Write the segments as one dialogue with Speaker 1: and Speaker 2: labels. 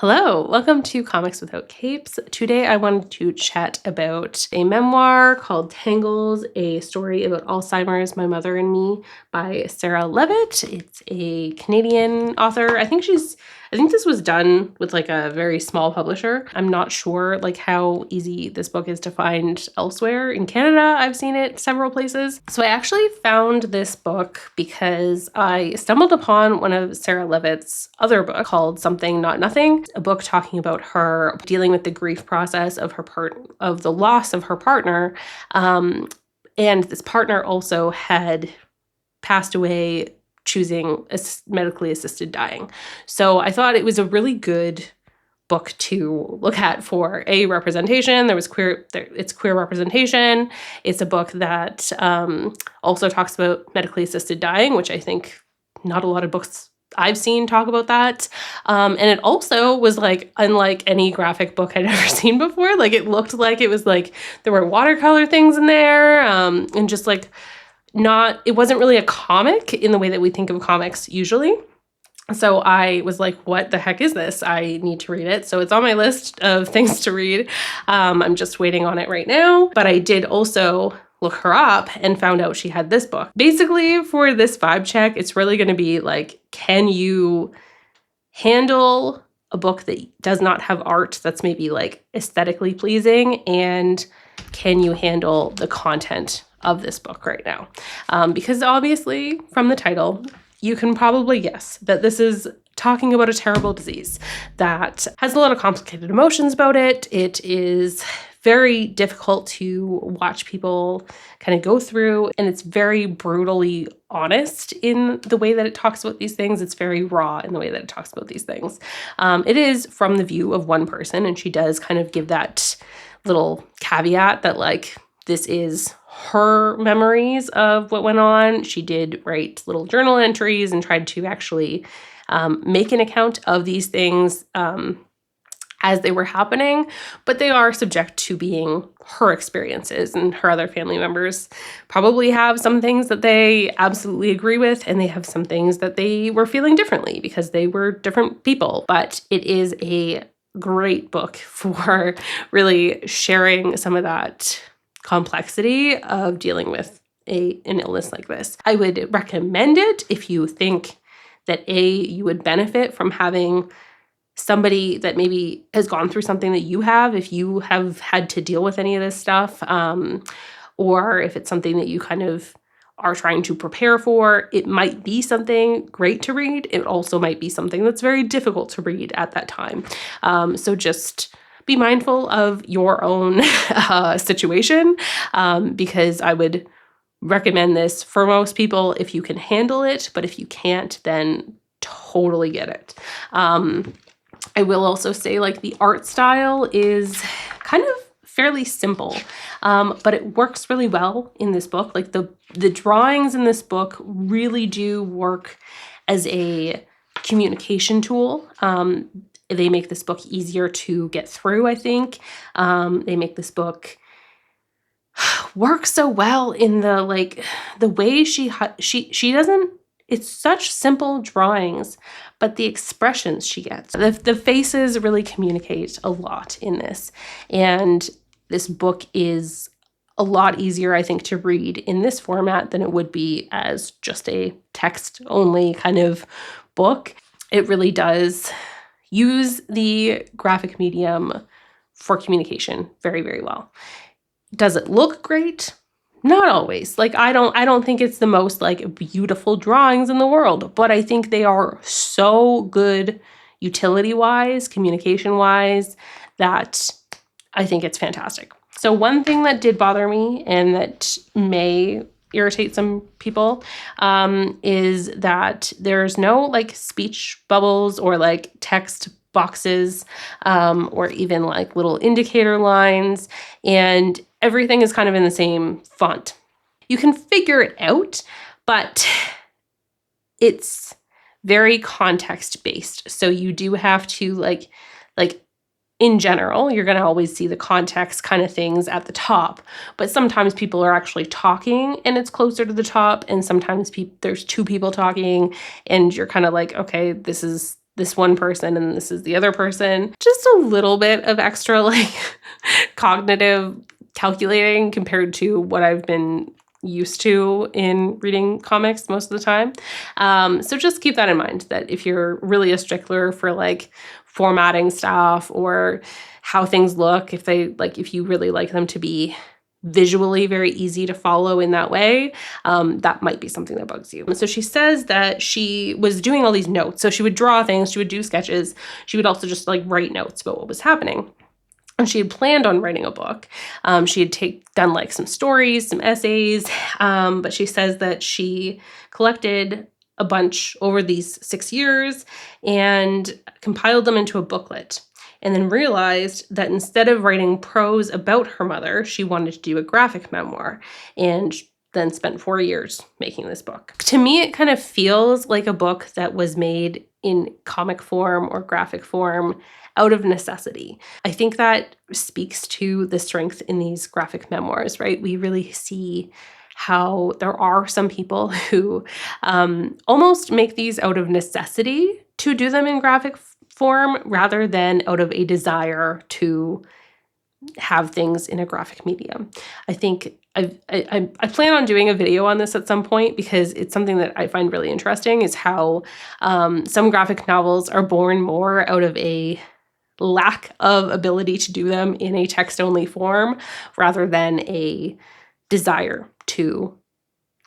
Speaker 1: Hello, welcome to Comics Without Capes. Today I wanted to chat about a memoir called Tangles, a story about Alzheimer's, My Mother and Me by Sarah Leavitt. It's a Canadian author. I think this was done with like a very small publisher. I'm not sure like how easy this book is to find elsewhere. In Canada, I've seen it several places. So I actually found this book because I stumbled upon one of Sarah Leavitt's other books called Something Not Nothing, a book talking about her dealing with the grief process of of the loss of her partner. And this partner also had passed away choosing medically assisted dying. So I thought it was a really good book to look at for a representation. It's queer representation. It's a book that also talks about medically assisted dying, which I think not a lot of books I've seen talk about that. And it also was like unlike any graphic book I'd ever seen before. Like it looked like it was like there were watercolor things in there, and just like it wasn't really a comic in the way that we think of comics usually. So I was like, what the heck is this? I need to read it. So it's on my list of things to read. I'm just waiting on it right now. But I did also look her up and found out she had this book. Basically, for this vibe check, it's really going to be like, can you handle a book that does not have art that's maybe like aesthetically pleasing? And can you handle the content of this book right now? Because obviously, from the title, you can probably guess that this is talking about a terrible disease that has a lot of complicated emotions about it. It is very difficult to watch people kind of go through, and it's very brutally honest in the way that it talks about these things. It's very raw in the way that it talks about these things. It is from the view of one person, and she does kind of give that little caveat that like this is her memories of what went on. She did write little journal entries and tried to actually make an account of these things as they were happening, but they are subject to being her experiences, and her other family members probably have some things that they absolutely agree with, and they have some things that they were feeling differently because they were different people. But it is a great book for really sharing some of that complexity of dealing with an illness like this. I would recommend it if you think that you would benefit from having somebody that maybe has gone through something that you have, if you have had to deal with any of this stuff, or if it's something that you kind of are trying to prepare for. It might be something great to read. It also might be something that's very difficult to read at that time. So just be mindful of your own situation, because I would recommend this for most people if you can handle it, but if you can't, then totally get it. I will also say like the art style is kind of fairly simple, but it works really well in this book. Like the drawings in this book really do work as a communication tool. They make this book easier to get through, I think. They make this book work so well in the way she doesn't, it's such simple drawings, but the expressions she gets, the faces really communicate a lot in this. And this book is a lot easier, I think, to read in this format than it would be as just a text-only kind of book. It really does use the graphic medium for communication very, very well. Does it look great? Not always. Like I don't think it's the most like beautiful drawings in the world, but I think they are so good utility-wise, communication-wise, that I think it's fantastic. So one thing that did bother me and that may irritate some people is that there's no like speech bubbles or like text boxes, or even like little indicator lines, and everything is kind of in the same font. You can figure it out, but it's very context-based. So you do have to like in general, you're going to always see the context kind of things at the top, but sometimes people are actually talking and it's closer to the top, and sometimes there's two people talking and you're kind of like, okay, this is this one person and this is the other person. Just a little bit of extra like cognitive calculating compared to what I've been used to in reading comics most of the time. So just keep that in mind, that if you're really a stickler for like formatting stuff or how things look, if you really like them to be visually very easy to follow in that way, that might be something that bugs you. So she says that she was doing all these notes. So she would draw things, she would do sketches, she would also just like write notes about what was happening. And she had planned on writing a book. She had done like some stories, some essays, but she says that she collected a bunch over these 6 years and compiled them into a booklet, and then realized that instead of writing prose about her mother, she wanted to do a graphic memoir, and then spent 4 years making this book. To me, it kind of feels like a book that was made in comic form or graphic form out of necessity. I think that speaks to the strength in these graphic memoirs, right? We really see how there are some people who almost make these out of necessity to do them in graphic form rather than out of a desire to have things in a graphic medium. I think I plan on doing a video on this at some point because it's something that I find really interesting, is how some graphic novels are born more out of a lack of ability to do them in a text-only form rather than a desire to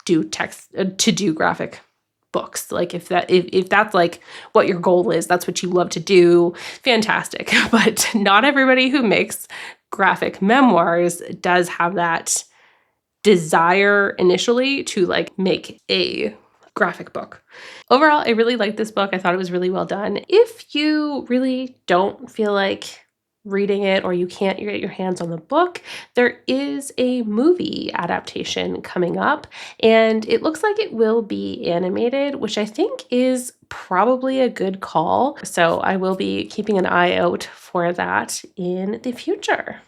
Speaker 1: do graphic books. Like if that's like what your goal is, that's what you love to do, fantastic. But not everybody who makes graphic memoirs does have that desire initially to like make a graphic book. Overall, I really liked this book. I thought it was really well done. If you really don't feel like reading it or you can't get your hands on the book, there is a movie adaptation coming up, and it looks like it will be animated, which I think is probably a good call. So I will be keeping an eye out for that in the future.